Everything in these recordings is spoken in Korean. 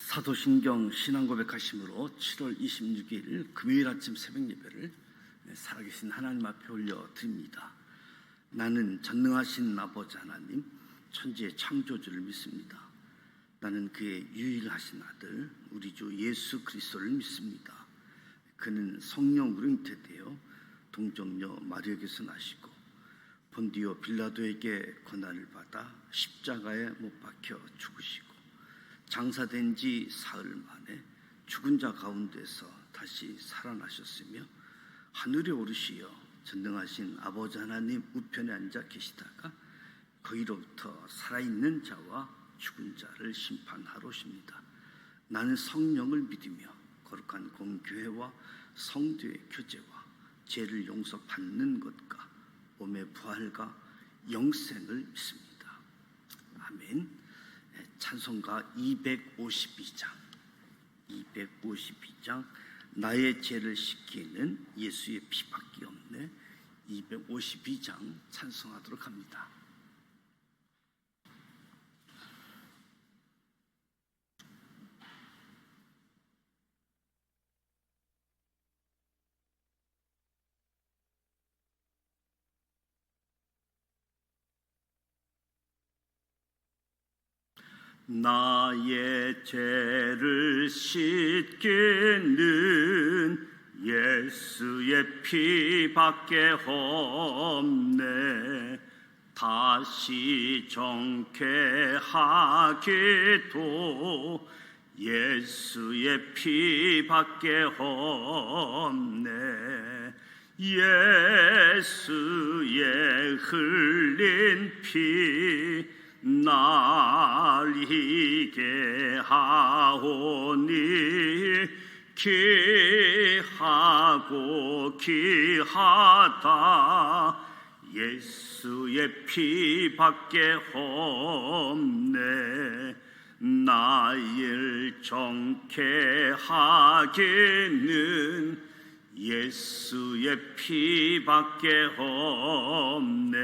사도신경 신앙고백하심으로 7월 26일 금요일 아침 새벽 예배를 살아계신 하나님 앞에 올려드립니다. 나는 전능하신 아버지 하나님, 천지의 창조주를 믿습니다. 나는 그의 유일하신 아들 우리 주 예수 그리스도를 믿습니다. 그는 성령으로 잉태되어 동정녀 마리아에게서 나시고 본디오 빌라도에게 고난을 받아 십자가에 못 박혀 죽으시고 장사된 지 사흘 만에 죽은 자 가운데서 다시 살아나셨으며 하늘에 오르시어 전능하신 아버지 하나님 우편에 앉아 계시다가 거기로부터 살아있는 자와 죽은 자를 심판하러 오십니다. 나는 성령을 믿으며 거룩한 공교회와 성도의 교제와 죄를 용서받는 것과 몸의 부활과 영생을 믿습니다. 아멘. 찬송가 252장 나의 죄를 씻기는 예수의 피밖에 없네. 252장 찬송하도록 합니다. 나의 죄를 씻기는 예수의 피밖에 없네. 다시 정케하기도 예수의 피밖에 없네. 예수의 흘린 피 날 희게 하오니 귀하고 귀하다. 예수의 피밖에 없네. 나를 정케 하기는 예수의 피밖에 없네.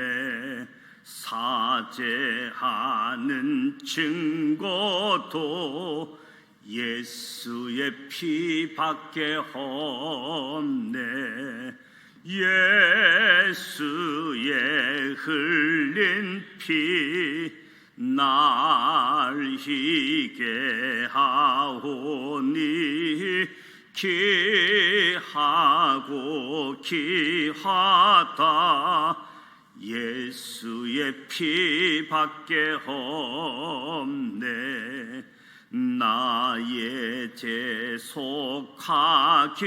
사죄하는 증거도 예수의 피밖에 없네. 예수의 흘린 피 날 희게 하오니 귀하고 귀하다. 예수의 피밖에 없네. 나의 죄 속하기는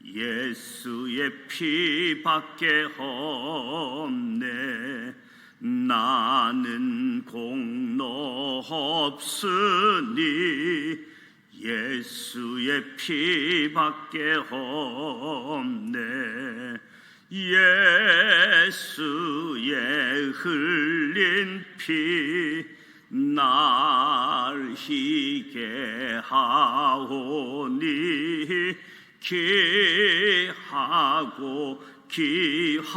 예수의 피밖에 없네. 나는 공로 없으니 예수의 피밖에 없네. 예수의 흘린 피 날 희게 하오니 귀하고 귀하다.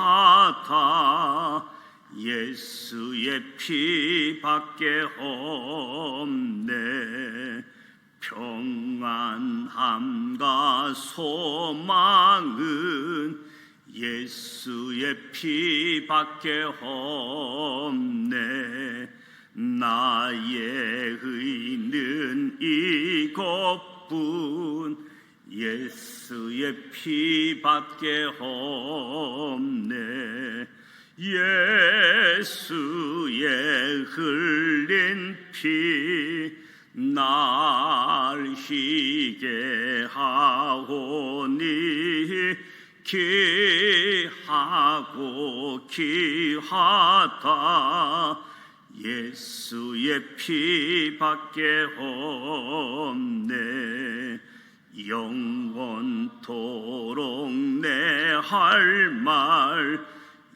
예수의 피밖에 없네. 평안함과 소망은 예수의 피밖에 없네. 나의 의는 이것뿐 예수의 피밖에 없네. 예수의 흘린 피 날 희게 하오니 귀하고 귀하다. 예수의 피밖에 없네. 영원토록 내 할 말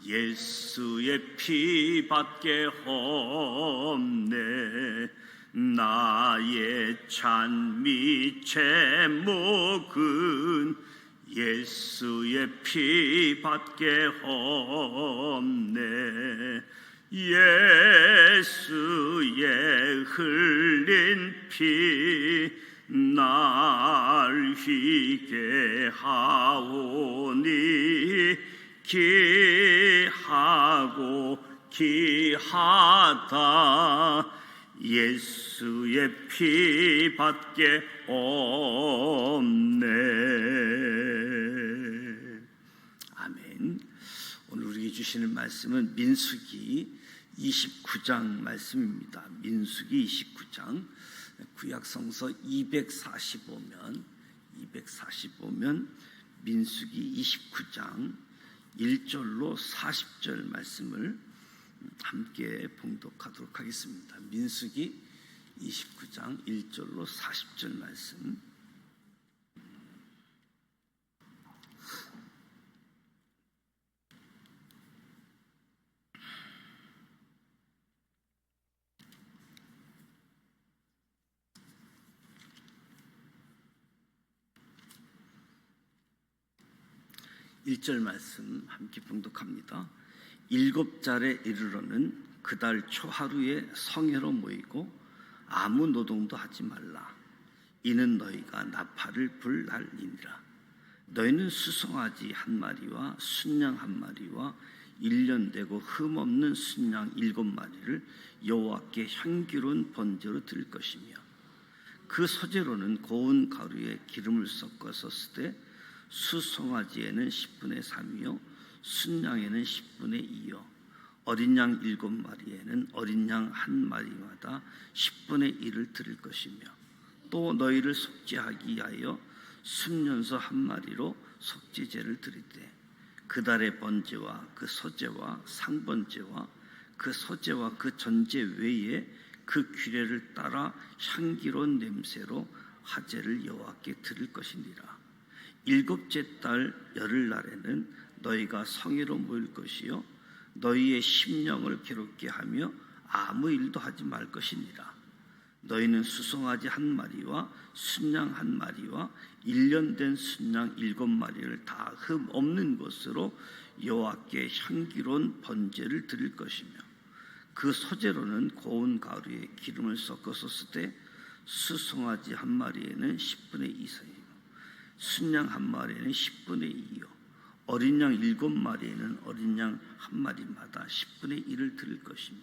예수의 피밖에 없네. 나의 찬미 제목은 예수의 피밖에 없네. 예수의 흘린 피 날 휘게 하오니 기하고 기하다 예수의 피밖에 없네. 아멘. 오늘 우리에게 주시는 말씀은 민수기 29장 말씀입니다. 민수기 29장 구약성서 245면 민수기 29장 1절로 40절 말씀을 함께 봉독하도록 하겠습니다. 민수기 29장 1절로 40절 말씀. 일 절 말씀 함께 봉독합니다. 7달에 이르러는 그달 초하루에 성회로 모이고 아무 노동도 하지 말라. 이는 너희가 나팔을 불 날이니라. 너희는 수송아지 한 마리와 순양 한 마리와 1년 되고 흠없는 순양 7마리를 여호와께 향기로운 번제로 드릴 것이며 그 소재로는 고운 가루에 기름을 섞어서 쓰되 수송아지에는 10분의 3이요 순양에는 10분의 2요 어린 양 7마리에는 어린 양 한 마리마다 10분의 1을 드릴 것이며 또 너희를 속죄하기 위하여 순년소 한 마리로 속죄제를 드리되 그달의 번제와 그 소제와 상번제와 그 소제와 그 전제 외에 그 규례를 따라 향기로운 냄새로 화제를 여호와께 드릴 것이니라. 7째 달 열흘날에는 너희가 성회로 모일 것이요 너희의 심령을 괴롭게 하며 아무 일도 하지 말 것이니라. 너희는 수송아지 한 마리와 순양 한 마리와 1년 된 순양 7마리를 다 흠 없는 것으로 여호와께 향기로운 번제를 드릴 것이며 그 소재로는 고운 가루에 기름을 섞어서 쓰되 수송아지 한 마리에는 10분의 2서 순양 한 마리에는 10분의 2요 어린 양 7마리에는 어린 양 한 마리마다 10분의 1을 드릴 것이며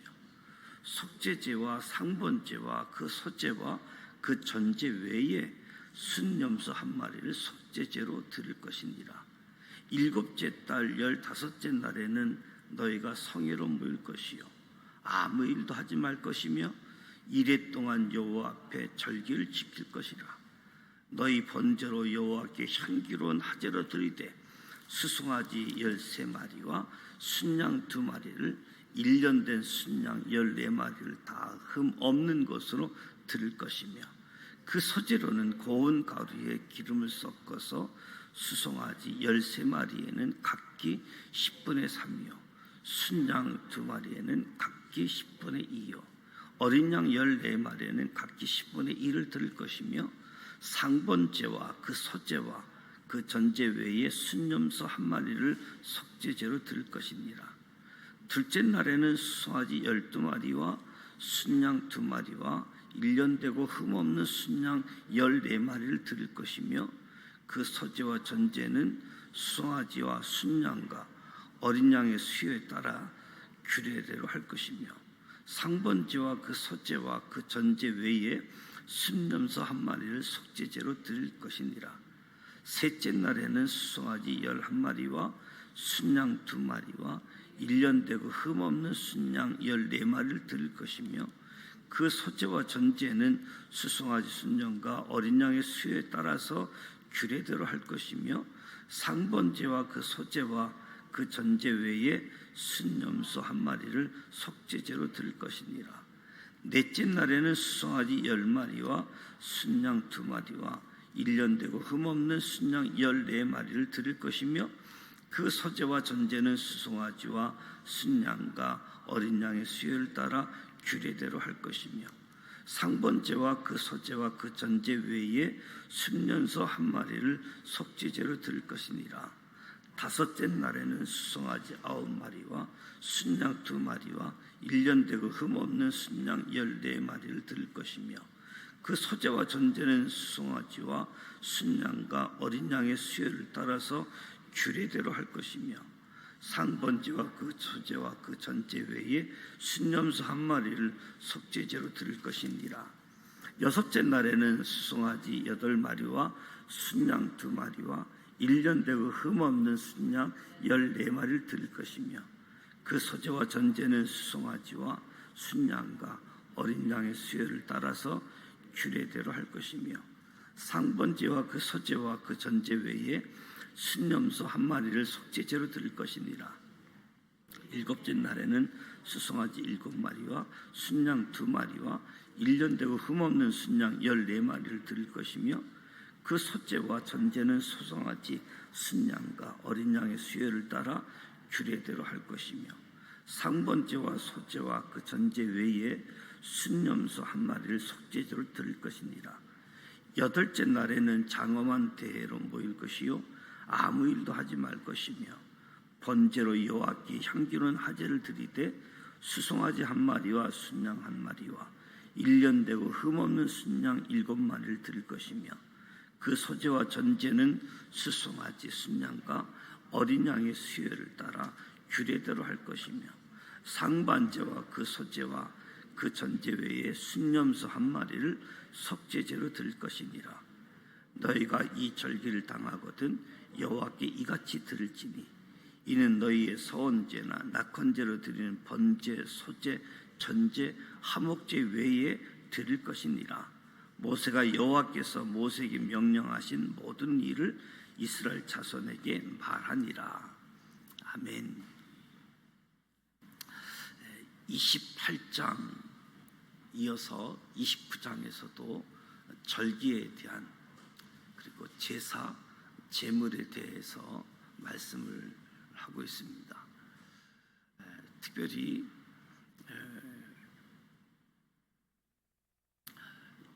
속죄제와 상번제와 그 소제와 그 전제 외에 순염소 한 마리를 속죄제로 드릴 것이니라. 7째 달 15째 날에는 너희가 성회로 모일 것이요 아무 일도 하지 말 것이며 이레 동안 여호와 앞에 절기를 지킬 것이라. 너희 번제로 여호와께 향기로운 화제로 드리되 수송아지 13마리와 순양 2마리를 1년 된 순양 14마리를 다 흠 없는 것으로 드릴 것이며 그 소재로는 고운 가루에 기름을 섞어서 수송아지 13마리에는 각기 10분의 3이요 순양 2마리에는 각기 10분의 2요 어린 양 14마리에는 각기 10분의 1을 드릴 것이며 상번제와 그 소제와 그 전제 외에 순염소 한 마리를 속죄제로 드릴 것이니라. 둘째 날에는 수송아지 12마리와 순양 2마리와 1년 되고 흠없는 순양 14마리를 드릴 것이며 그 소제와 전제는 수송아지와 순양과 어린 양의 수요에 따라 규례대로 할 것이며 상번제와 그 소제와 그 전제 외에 순염소 한 마리를 속죄제로 드릴 것이니라. 셋째 날에는 수송아지 11마리와 순양 2마리와 1년 되고 흠없는 순양 14마리를 드릴 것이며 그 소제와 전제는 수송아지 순양과 어린 양의 수요에 따라서 규례대로 할 것이며 상번제와 그 소제와 그 전제 외에 순염소 한 마리를 속죄제로 드릴 것이니라. 넷째 날에는 수송아지 10마리와 순양 2마리와 1년 되고 흠없는 순양 14마리를 드릴 것이며 그 소제와 전제는 수송아지와 순양과 어린 양의 수요를 따라 규례대로 할 것이며 상번제와 그 소제와 그 전제 외에 순년소 한 마리를 속죄제로 드릴 것이니라. 다섯째 날에는 수송아지 9마리와 순양 2마리와 1년 되고 흠없는 순양 14마리를 드릴 것이며 그 소재와 전제는 수송아지와 순양과 어린 양의 수요를 따라서 규례대로 할 것이며 상번제와 그 소재와 그 전제 외에 순염소 1마리를 속죄제로 드릴 것이니라. 여섯째 날에는 수송아지 8마리와 순양 2마리와 1년 되고 흠없는 순양 14마리를 드릴 것이며 그 소재와 전제는 수송아지와 순양과 어린 양의 수요를 따라서 규례대로 할 것이며 상번제와 그 소재와 그 전제 외에 순염소 1마리를 속죄제로 드릴 것이니라. 일곱째 날에는 수송아지 7마리와 순양 2마리와 1년 되고 흠없는 순양 14마리를 드릴 것이며 그 소재와 전제는 소송아지 순양과 어린 양의 수요를 따라 규례대로 할 것이며 상번제와 소재와 그 전제 외에 순염소 1마리를 속죄제로 드릴 것이니라. 여덟째 날에는 장엄한 대회로 모일 것이요 아무 일도 하지 말 것이며 번제로 여호와께 향기로운 화제를 드리되 수송아지 1마리와 순양 1마리와 1년 되고 흠없는 순양 7마리를 드릴 것이며 그 소재와 전제는 수송아지 순양과 어린 양의 수요를 따라 규례대로 할 것이며 상반제와 그 소재와 그 전제 외에 순염소 1마리를 속죄제로 드릴 것이니라. 너희가 이 절기를 당하거든 여호와께 이같이 드릴지니 이는 너희의 서원제나 낙헌제로 드리는 번제, 소제, 전제, 화목제 외에 드릴 것이니라. 모세가 여호와께서 모세에게 명령하신 모든 일을 이스라엘 자손에게 말하니라. 아멘. 28장 이어서 29장에서도 절기에 대한 그리고 제사, 제물에 대해서 말씀을 하고 있습니다. 특별히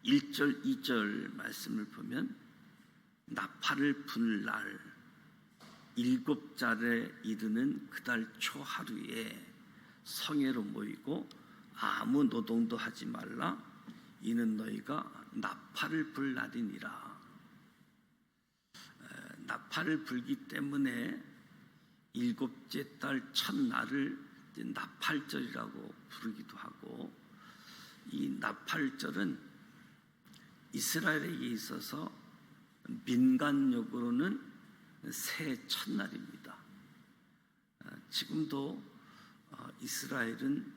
1절, 2절 말씀을 보면 나팔을 불 날 7달에 이르는 그달 초하루에 성회로 모이고 아무 노동도 하지 말라. 이는 너희가 나팔을 불 날이니라. 나팔을 불기 때문에 7째 달 첫날을 나팔절이라고 부르기도 하고, 이 나팔절은 이스라엘에게 있어서 민간적으로는 새해 첫날입니다. 지금도 이스라엘은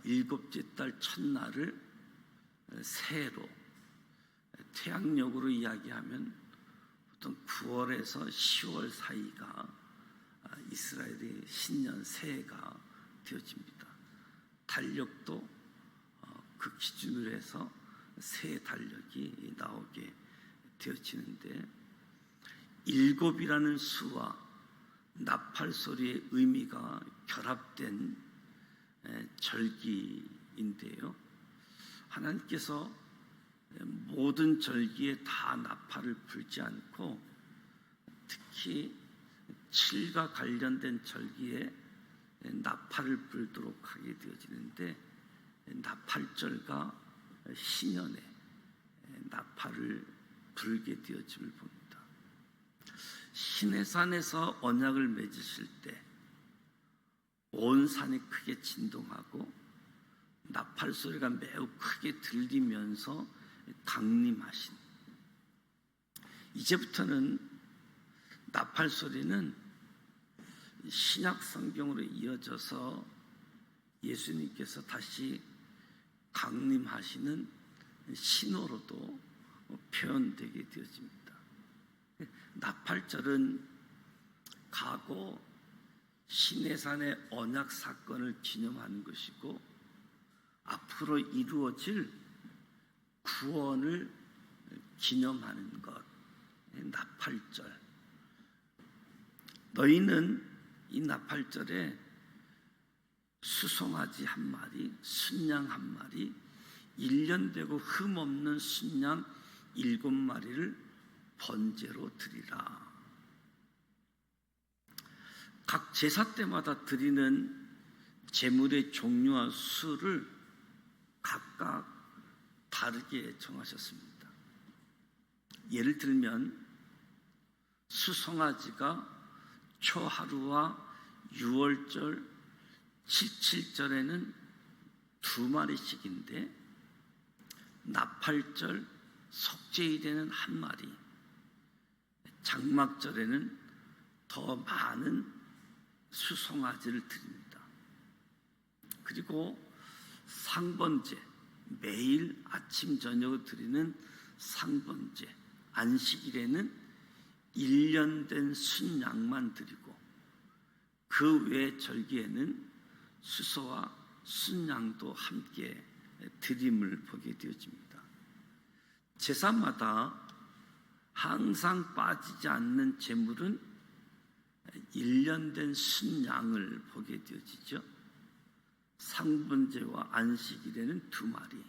7째 달 첫날을 새해로, 태양력으로 이야기하면 보통 9월에서 10월 사이가 이스라엘의 신년 새해가 되어집니다. 달력도 그 기준으로 해서 새해 달력이 나오게 되어지는데, 7이라는 수와 나팔 소리의 의미가 결합된 절기인데요, 하나님께서 모든 절기에 다 나팔을 불지 않고 특히 7과 관련된 절기에 나팔을 불도록 하게 되어지는데, 나팔절과 신년에 나팔을 불게 되어짐을 봅니다. 시내산에서 언약을 맺으실 때 온 산이 크게 진동하고 나팔 소리가 매우 크게 들리면서 강림하신, 이제부터는 나팔 소리는 신약 성경으로 이어져서 예수님께서 다시 강림하시는 신호로도 표현되게 되어집니다. 나팔절은 과거 시내산의 언약 사건을 기념하는 것이고, 앞으로 이루어질 구원을 기념하는 것, 나팔절. 너희는 이 나팔절에 수송아지 1마리, 순양 1마리, 1년 되고 흠없는 순양 7마리를 번제로 드리라. 각 제사 때마다 드리는 제물의 종류와 수를 각각 다르게 정하셨습니다. 예를 들면 수송아지가 초하루와 유월절, 칠칠절에는 2마리씩인데 나팔절, 속죄일에는 1마리, 장막절에는 더 많은 수송아지를 드립니다. 그리고 상번제, 매일 아침 저녁을 드리는 상번제, 안식일에는 1년 된 순양만 드리고 그 외 절기에는 수소와 순양도 함께 드림을 보게 되어집니다. 제사마다 항상 빠지지 않는 제물은 1년 된 순양을 보게 되어지죠. 상번제와 안식일에는 2마리,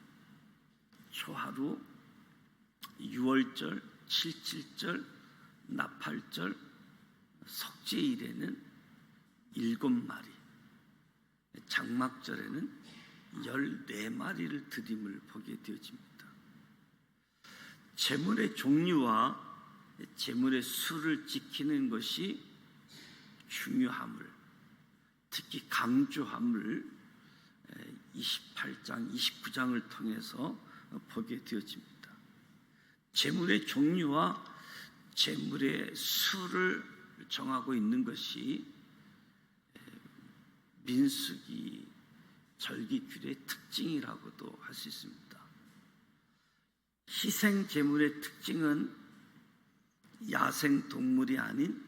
초하루, 유월절, 칠칠절, 나팔절, 속죄일에는 7마리, 장막절에는 14마리를 드림을 보게 되어집니다. 제물의 종류와 제물의 수를 지키는 것이 중요함을, 특히 강조함을 28장, 29장을 통해서 보게 되어집니다. 제물의 종류와 제물의 수를 정하고 있는 것이 민수기 절기규례의 특징이라고도 할 수 있습니다. 희생 제물의 특징은 야생 동물이 아닌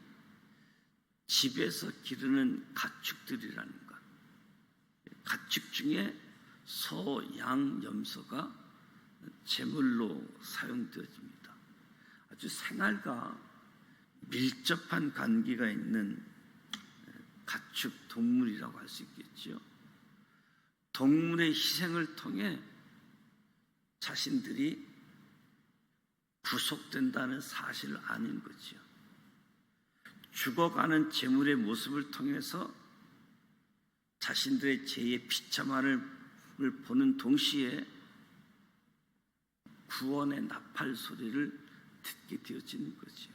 집에서 기르는 가축들이라는 것. 가축 중에 소, 양, 염소가 제물로 사용되어집니다. 아주 생활과 밀접한 관계가 있는 가축 동물이라고 할 수 있겠죠. 동물의 희생을 통해 자신들이 구속된다는 사실을 아는 거죠. 죽어가는 제물의 모습을 통해서 자신들의 죄의 비참함을 보는 동시에 구원의 나팔 소리를 듣게 되어지는 거죠.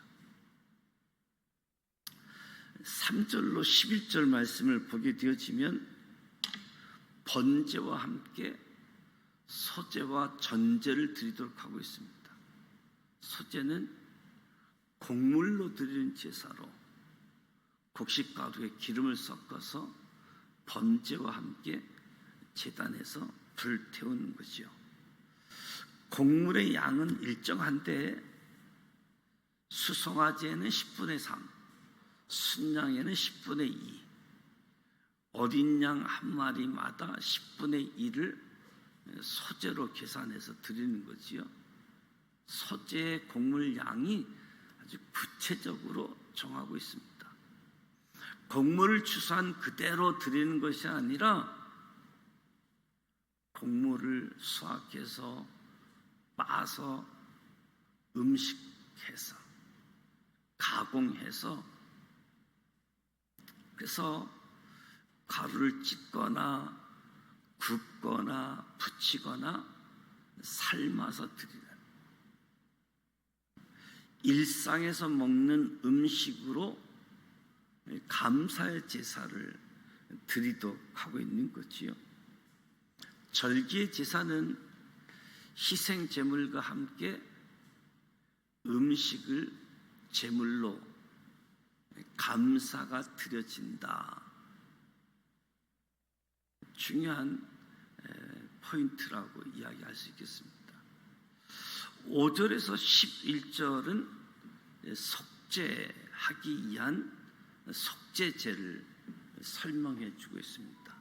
3절로 11절 말씀을 보게 되어지면 번제와 함께 소제와 전제를 드리도록 하고 있습니다. 소제는 곡물로 드리는 제사로 곡식가루에 기름을 섞어서 번제와 함께 제단에서 불 태우는 거죠. 곡물의 양은 일정한데 수송아지에는 10분의 3, 순양에는 10분의 2, 어린 양 한 마리마다 10분의 1을 소제로 계산해서 드리는 거지요. 소제의 곡물 양이 아주 구체적으로 정하고 있습니다. 곡물을 추수한 그대로 드리는 것이 아니라 곡물을 수확해서 빻아서 음식해서 가공해서 그래서 가루를 찢거나 굽거나 부치거나 삶아서 드리는 일상에서 먹는 음식으로 감사의 제사를 드리도록 하고 있는 거지요. 절기의 제사는 희생 제물과 함께 음식을 제물로 감사가 드려진다. 중요한 포인트라고 이야기할 수 있겠습니다. 5절에서 11절은 속죄하기 위한 속죄제를 설명해 주고 있습니다.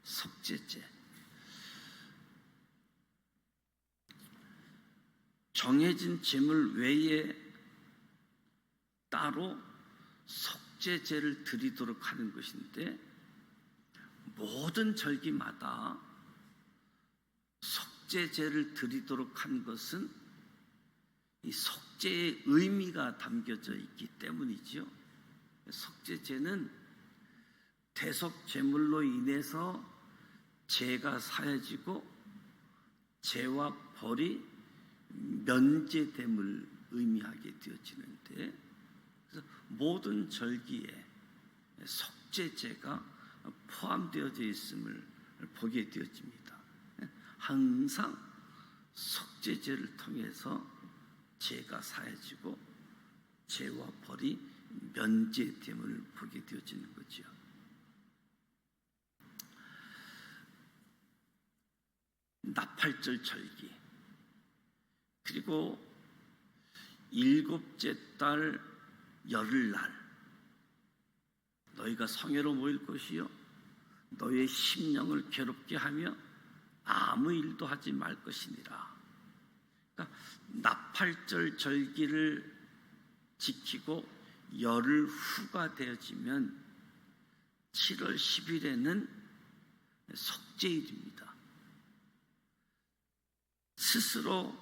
속죄제. 정해진 제물 외에 따로 속죄제를 드리도록 하는 것인데 모든 절기마다 속죄제를 드리도록 한 것은 이 속죄의 의미가 담겨져 있기 때문이죠. 속죄제는 대속 제물로 인해서 죄가 사해지고 죄와 벌이 면제됨을 의미하게 되어지는데, 그래서 모든 절기에 속죄제가 포함되어져 있음을 보게 되어집니다. 항상 속죄제를 통해서 죄가 사해지고 죄와 벌이 면제됨을 보게 되어지는 거죠. 나팔절 절기, 그리고 일곱째 달 열흘날 너희가 성회로 모일 것이요 너희의 심령을 괴롭게 하며 아무 일도 하지 말 것이니라. 그러니까 나팔절 절기를 지키고 열흘 후가 되어지면 7월 10일에는 속죄일입니다. 스스로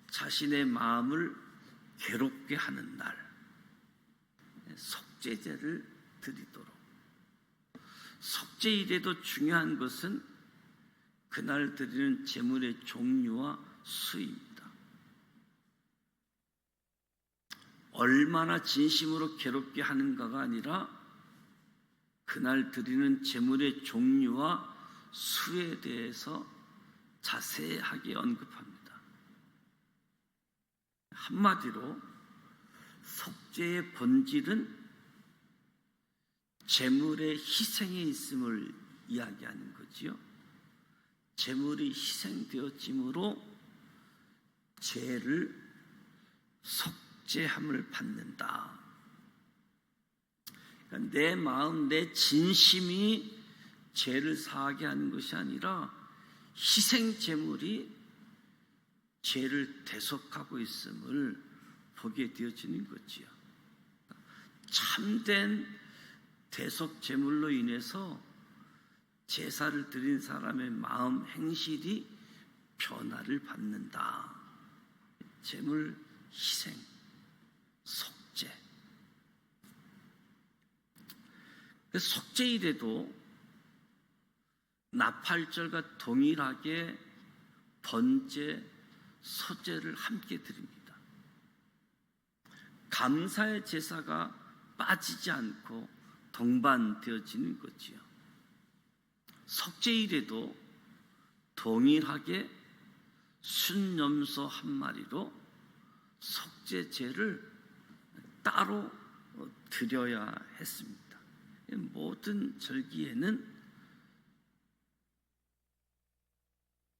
자신의 마음을 괴롭게 하는 날, 속죄제를 드리도록. 속죄일에도 중요한 것은 그날 드리는 제물의 종류와 수입니다. 얼마나 진심으로 괴롭게 하는가가 아니라 그날 드리는 제물의 종류와 수에 대해서 자세하게 언급합니다. 한마디로 속죄의 본질은 제물의 희생에 있음을 이야기하는 거지요. 제물이 희생되어짐으로 죄를 속죄함을 받는다. 그러니까 내 마음, 내 진심이 죄를 사하게 하는 것이 아니라 희생 제물이 죄를 대속하고 있음을 보게 되어지는 거지요. 참된 대속 제물로 인해서 제사를 드린 사람의 마음 행실이 변화를 받는다. 제물 희생, 속죄. 속죄일에도 나팔절과 동일하게 번제, 소제를 함께 드립니다. 감사의 제사가 빠지지 않고 동반되어지는 거지요. 속죄일에도 동일하게 순염소 한 마리로 속죄제를 따로 드려야 했습니다. 모든 절기에는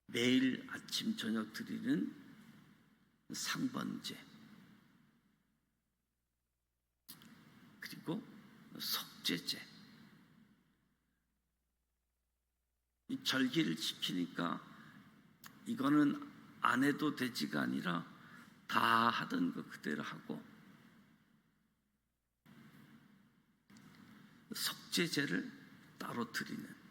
매일 아침 저녁 드리는 상번제, 그리고 속죄제, 이 절기를 지키니까 이거는 안 해도 되지가 아니라 다 하던 거 그대로 하고 속죄제를 따로 드리는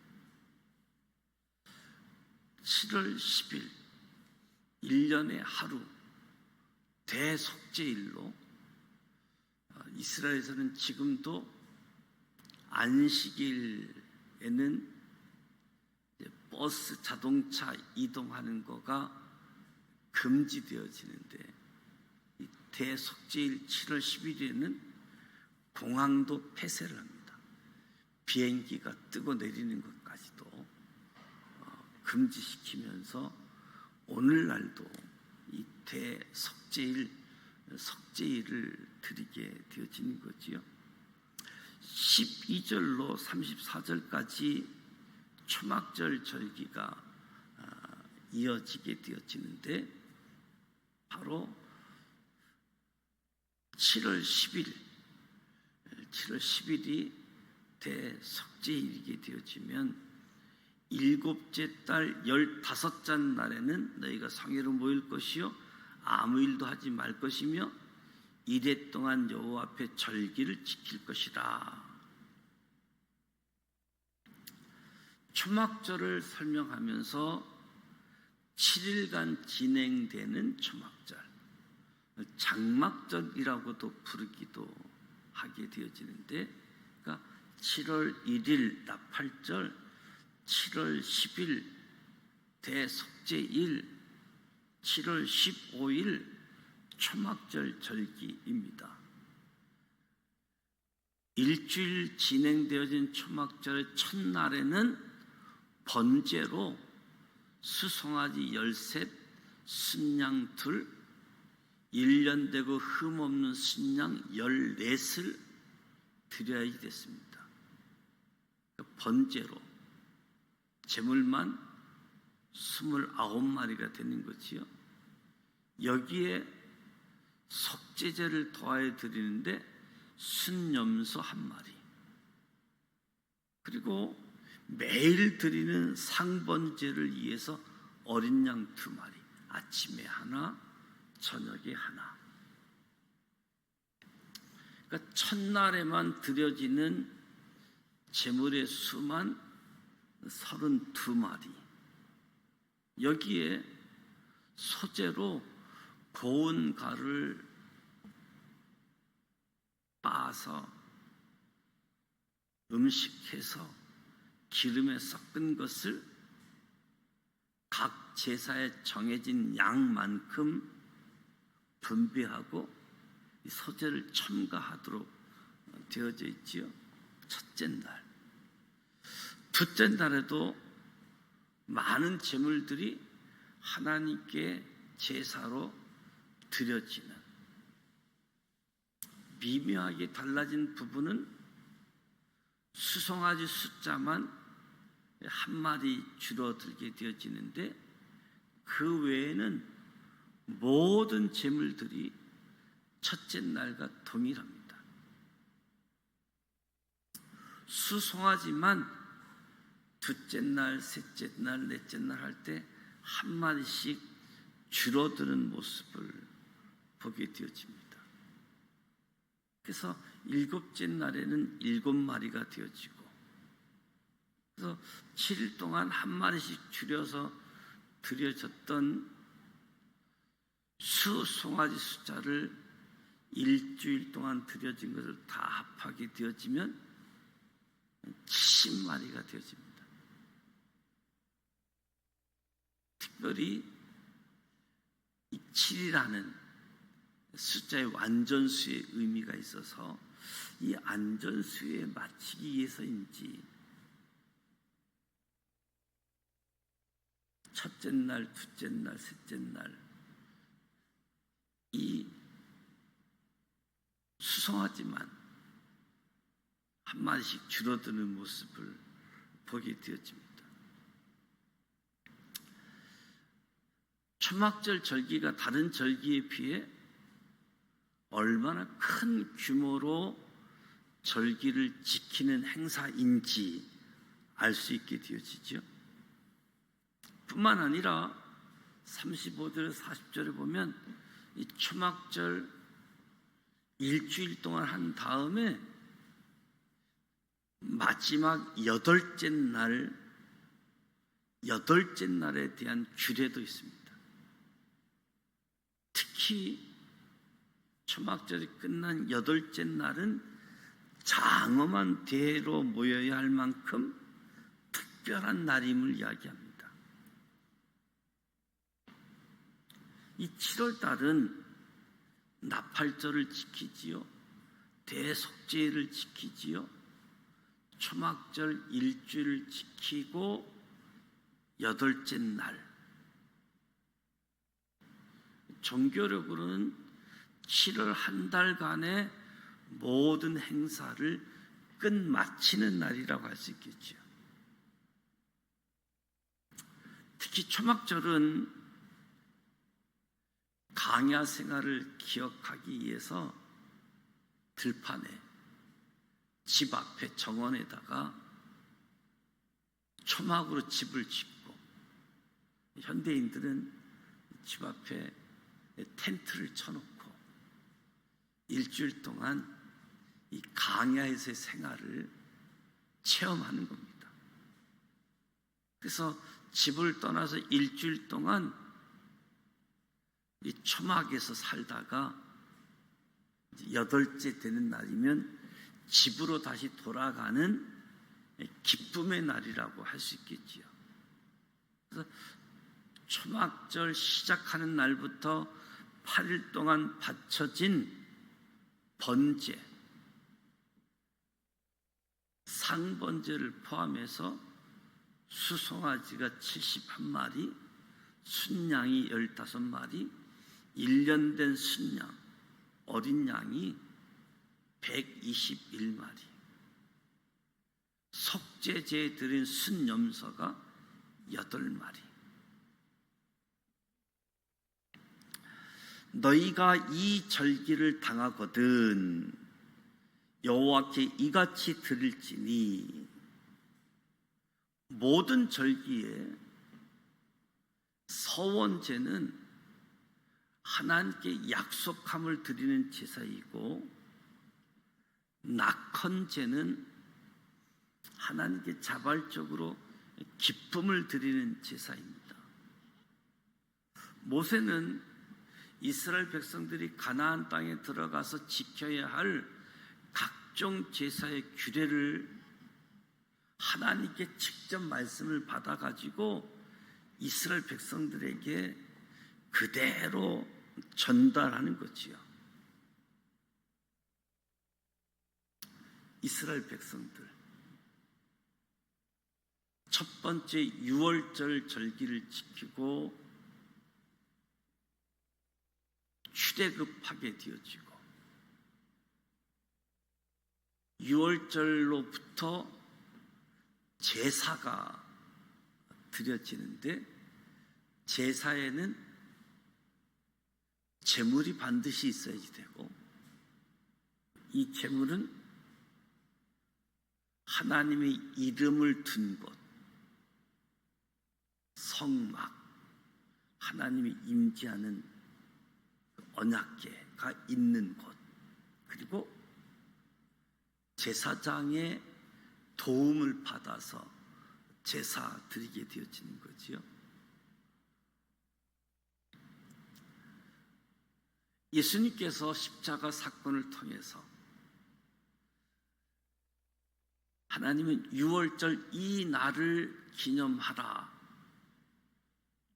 7월 10일 1년에 하루 대속죄일로 이스라엘에서는 지금도 안식일에는 버스, 자동차 이동하는 거가 금지되어지는데, 이 대속죄일 7월 10일에는 공항도 폐쇄를 합니다. 비행기가 뜨고 내리는 것까지도 금지시키면서 오늘날도 이 대속죄일, 속죄일을 드리게 되어지는 거지요. 12절로 34절까지 초막절 절기가 이어지게 되어지는데, 바로 7월 10일이 대속죄일이게 되어지면 일곱째 달 15째 날에는 너희가 성회로 모일 것이요 아무 일도 하지 말 것이며 이래 동안 여호와 앞에 절기를 지킬 것이라. 초막절을 설명하면서 7일간 진행되는 초막절, 장막절이라고도 부르기도 하게 되어지는데, 그러니까 7월 1일 나팔절, 7월 10일 대속죄일, 7월 15일 초막절 절기입니다. 일주일 진행되어진 초막절의 첫날에는 번제로 수송아지 13, 순양 2, 1년 되고 흠없는 순양 14을 드려야 됐습니다. 번제로 제물만 29마리가 되는 거지요. 여기에 속죄제를 더하여 드리는데 순염소 1마리, 그리고 매일 드리는 상번제를 위해서 어린 양 2마리, 아침에 하나, 저녁에 하나. 그러니까 첫날에만 드려지는 제물의 수만 32마리. 여기에 소재로 고운 가루를 빻아서 음식해서 기름에 섞은 것을 각 제사에 정해진 양만큼 분배하고 이 소재를 첨가하도록 되어져 있지요. 첫째 날, 둘째 날에도 많은 제물들이 하나님께 제사로 드려지는, 미묘하게 달라진 부분은 수송아지 숫자만 1마리 줄어들게 되어지는데, 그 외에는 모든 제물들이 첫째 날과 동일합니다. 수송아지만 둘째 날, 셋째 날, 넷째 날 할 때 1마리씩 줄어드는 모습을 보게 되어집니다. 그래서 일곱째 날에는 7마리가 되어지고, 그래서 7일 동안 1마리씩 줄여서 드려졌던 수송아지 숫자를 일주일 동안 드려진 것을 다 합하게 되어지면 70마리가 되어집니다. 특별히 이 7이라는 숫자의 완전수의 의미가 있어서 이 안전수에 맞추기 위해서인지 첫째 날, 둘째 날, 셋째 날 이 수송아지만 1마리씩 줄어드는 모습을 보게 되어집니다. 초막절 절기가 다른 절기에 비해 얼마나 큰 규모로 절기를 지키는 행사인지 알 수 있게 되어지죠. 뿐만 아니라 35절, 40절에 보면 이 초막절 일주일 동안 한 다음에 마지막 8째 날에 대한 규례도 있습니다. 특히 초막절이 끝난 8째 날은 장엄한 대회로 모여야 할 만큼 특별한 날임을 이야기합니다. 이 7월 달은 나팔절을 지키지요, 대속죄를 지키지요, 초막절 일주일을 지키고 8째 날, 종교력으로는 7월 한 달간의 모든 행사를 끝마치는 날이라고 할 수 있겠죠. 특히 초막절은 강야 생활을 기억하기 위해서 들판에, 집 앞에 정원에다가 초막으로 집을 짓고, 현대인들은 집 앞에 텐트를 쳐놓고 일주일 동안 이 강야에서의 생활을 체험하는 겁니다. 그래서 집을 떠나서 일주일 동안 이 초막에서 살다가 8째 되는 날이면 집으로 다시 돌아가는 기쁨의 날이라고 할 수 있겠지요. 그래서 초막절 시작하는 날부터 8일 동안 바쳐진 번제, 상번제를 포함해서 수송아지가 71마리, 순양이 15마리, 1년 된 순양, 어린 양이 121마리, 속죄제에 드린 순염소가 8마리. 너희가 이 절기를 당하거든 여호와께 이같이 드릴지니, 모든 절기에 서원제는 하나님께 약속함을 드리는 제사이고, 낙헌제는 하나님께 자발적으로 기쁨을 드리는 제사입니다. 모세는 이스라엘 백성들이 가나안 땅에 들어가서 지켜야 할 각종 제사의 규례를 하나님께 직접 말씀을 받아가지고 이스라엘 백성들에게 그대로 전달하는 거지요. 이스라엘 백성들, 첫 번째 유월절 절기를 지키고 출애굽하게 되어지고, 유월절로부터 제사가 드려지는데, 제사에는 제물이 반드시 있어야지 되고, 이 제물은 하나님의 이름을 둔 곳, 성막, 하나님이 임재하는 언약궤가 있는 곳, 그리고 제사장의 도움을 받아서 제사 드리게 되어지는 거지요. 예수님께서 십자가 사건을 통해서 하나님은 유월절 이 날을 기념하라,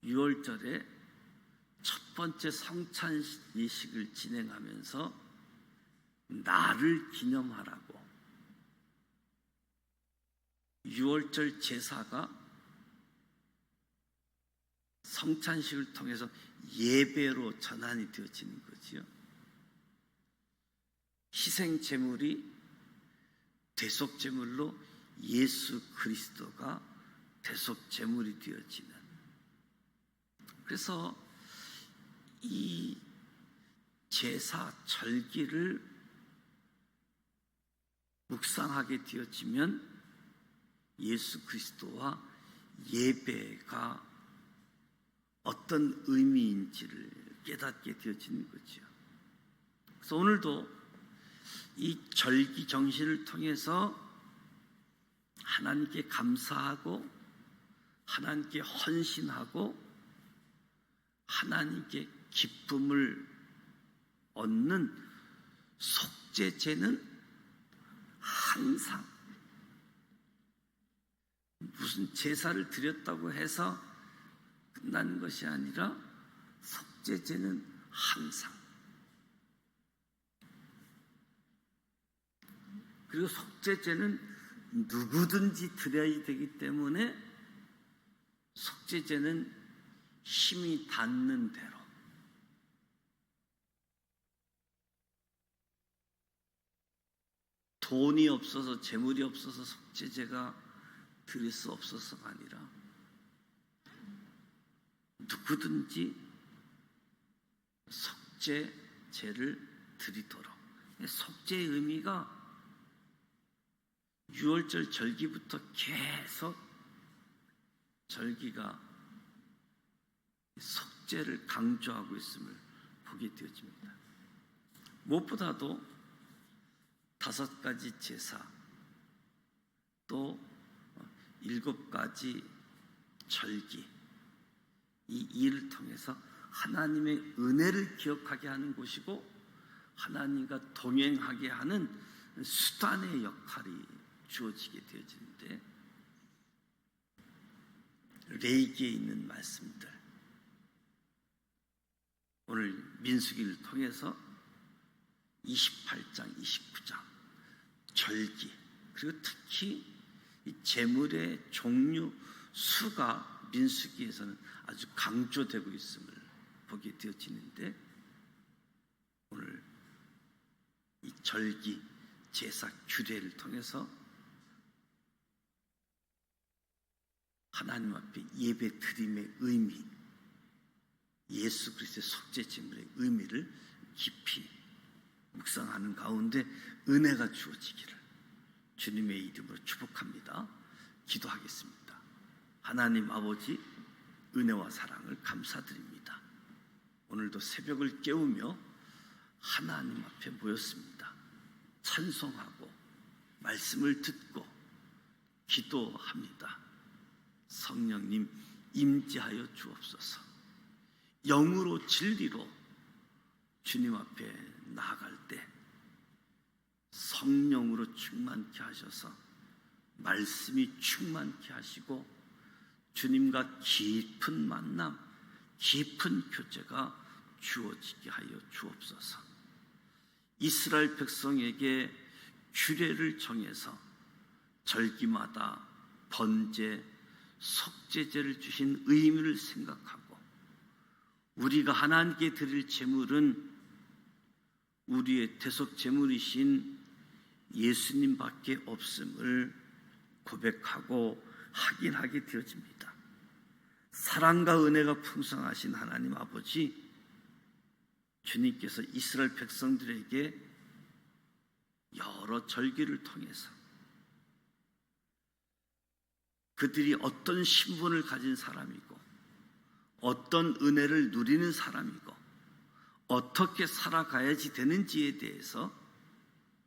유월절에 첫 번째 성찬 예식을 진행하면서 나를 기념하라고, 유월절 제사가 성찬식을 통해서 예배로 전환이 되어지는 거지요. 희생 제물이 대속 제물로 예수 그리스도가 대속 제물이 되어지는, 그래서 이 제사 절기를 묵상하게 되어지면 예수 그리스도와 예배가 어떤 의미인지를 깨닫게 되어지는 거죠. 그래서 오늘도 이 절기 정신을 통해서 하나님께 감사하고, 하나님께 헌신하고, 하나님께 기쁨을 얻는 속죄제는 항상 무슨 제사를 드렸다고 해서 끝나는 것이 아니라, 속죄제는 항상, 그리고 속죄제는 누구든지 드려야 되기 때문에 속죄제는 힘이 닿는 대로, 돈이 없어서, 재물이 없어서 속죄제가 드릴 수 없어서가 아니라 누구든지 속죄제를 드리도록. 속죄의 의미가 유월절 절기부터 계속 절기가 속죄를 강조하고 있음을 보게 되어집니다. 무엇보다도 5가지 제사, 또 7가지 절기, 이 일을 통해서 하나님의 은혜를 기억하게 하는 곳이고, 하나님과 동행하게 하는 수단의 역할이 주어지게 되어지는데, 레위기에 있는 말씀들, 오늘 민수기를 통해서 28장, 29장 절기, 그리고 특히 이 제물의 종류 수가 민수기에서는 아주 강조되고 있음을 보게 되어지는데, 오늘 이 절기, 제사, 규례를 통해서 하나님 앞에 예배 드림의 의미, 예수 그리스도의 속죄 제물의 의미를 깊이 묵상하는 가운데 은혜가 주어지기를 주님의 이름으로 축복합니다. 기도하겠습니다. 하나님 아버지, 은혜와 사랑을 감사드립니다. 오늘도 새벽을 깨우며 하나님 앞에 모였습니다. 찬송하고 말씀을 듣고 기도합니다. 성령님 임재하여 주옵소서. 영으로 진리로 주님 앞에 나아갈 때 성령으로 충만케 하셔서 말씀이 충만케 하시고 주님과 깊은 만남, 깊은 교제가 주어지게 하여 주옵소서. 이스라엘 백성에게 규례를 정해서 절기마다 번제, 속죄제를 주신 의미를 생각하고, 우리가 하나님께 드릴 제물은 우리의 대속 제물이신 예수님밖에 없음을 고백하고 확인하게 되어집니다. 사랑과 은혜가 풍성하신 하나님 아버지, 주님께서 이스라엘 백성들에게 여러 절기를 통해서 그들이 어떤 신분을 가진 사람이고 어떤 은혜를 누리는 사람이고 어떻게 살아가야지 되는지에 대해서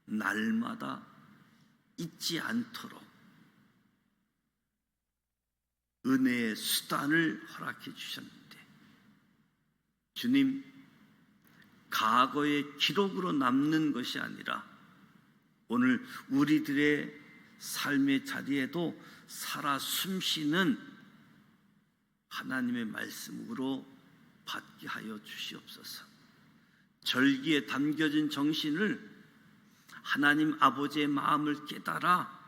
날마다 잊지 않도록 은혜의 수단을 허락해 주셨는데, 주님, 과거의 기록으로 남는 것이 아니라 오늘 우리들의 삶의 자리에도 살아 숨쉬는 하나님의 말씀으로 받게 하여 주시옵소서. 절기에 담겨진 정신을 하나님 아버지의 마음을 깨달아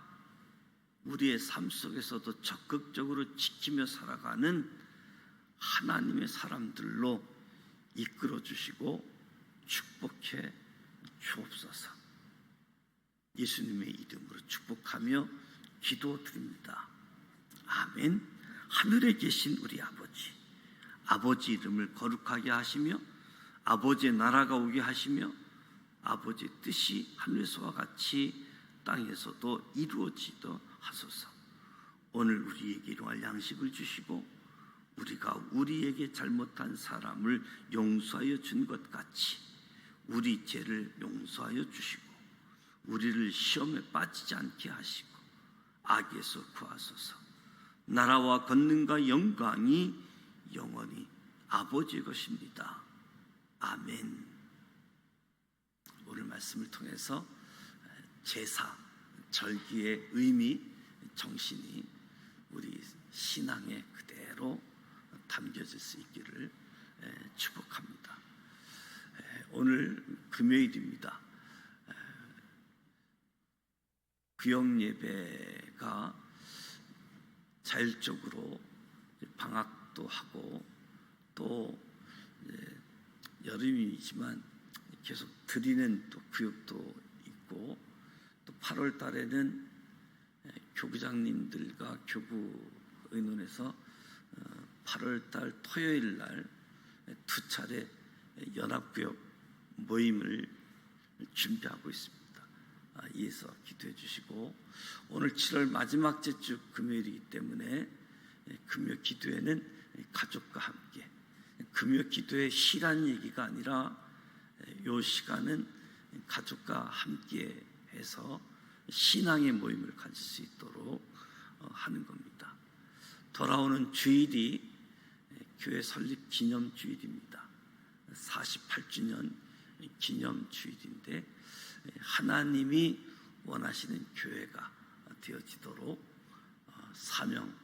우리의 삶 속에서도 적극적으로 지키며 살아가는 하나님의 사람들로 이끌어 주시고 축복해 주옵소서. 예수님의 이름으로 축복하며 기도드립니다. 아멘. 하늘에 계신 우리 아버지, 아버지 이름을 거룩하게 하시며 아버지의 나라가 오게 하시며 아버지의 뜻이 하늘에서와 같이 땅에서도 이루어지도 하소서. 오늘 우리에게 일용할 양식을 주시고 우리가 우리에게 잘못한 사람을 용서하여 준 것 같이 우리 죄를 용서하여 주시고 우리를 시험에 빠지지 않게 하시고 악에서 구하소서. 나라와 권능과 영광이 영원히 아버지의 것입니다. 아멘. 오늘 말씀을 통해서 제사, 절기의 의미, 정신이 우리 신앙에 그대로 담겨질 수 있기를 축복합니다. 오늘 금요일입니다. 구역 예배가 자율적으로 방학도 하고 또 여름이지만 계속 드리는 또 구역도 있고, 또 8월 달에는 교구장님들과 교구 의논해서 8월 달 토요일 날 2차례 연합구역 모임을 준비하고 있습니다. 이에서 기도해 주시고, 오늘 7월 마지막 주 금요일이기 때문에 금요 기도회는 가족과 함께, 금요 기도회 시란 얘기가 아니라 이 시간은 가족과 함께 해서 신앙의 모임을 가질 수 있도록 하는 겁니다. 돌아오는 주일이 교회 설립 기념 주일입니다. 48주년 기념 주일인데, 하나님이 원하시는 교회가 되어지도록 사명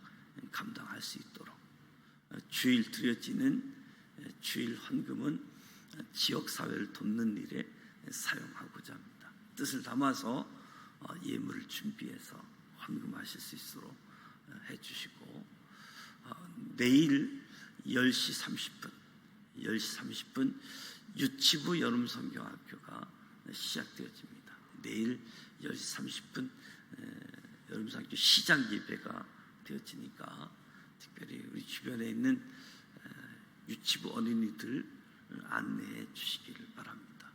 감당할 수 있도록 주일 드려지는 주일 헌금은 지역사회를 돕는 일에 사용하고자 합니다. 뜻을 담아서 예물을 준비해서 헌금하실 수 있도록 해주시고, 내일 10시 30분 유치부 여름성경학교가 시작되어집니다. 내일 10시 30분 여름성경학교 시작 예배가 되어지니까 특별히 우리 주변에 있는 유치부 어린이들 안내해 주시기를 바랍니다.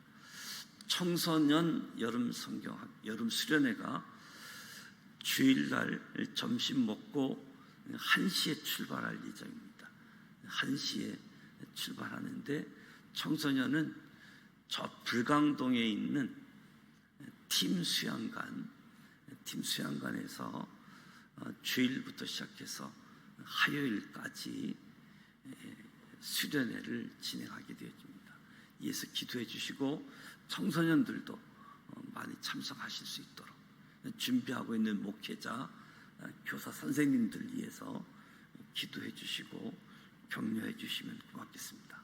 청소년 여름 수련회가 주일날 점심 먹고 1시에 출발할 예정입니다. 1시에 출발하는데 청소년은 저 불광동에 있는 팀 수양관에서 주일부터 시작해서 화요일까지 수련회를 진행하게 되어집니다. 이에서 기도해 주시고 청소년들도 많이 참석하실 수 있도록 준비하고 있는 목회자, 교사 선생님들 위해서 기도해 주시고 격려해 주시면 고맙겠습니다.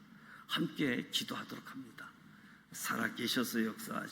함께 기도하도록 합니다. 살아계셔서 역사하시고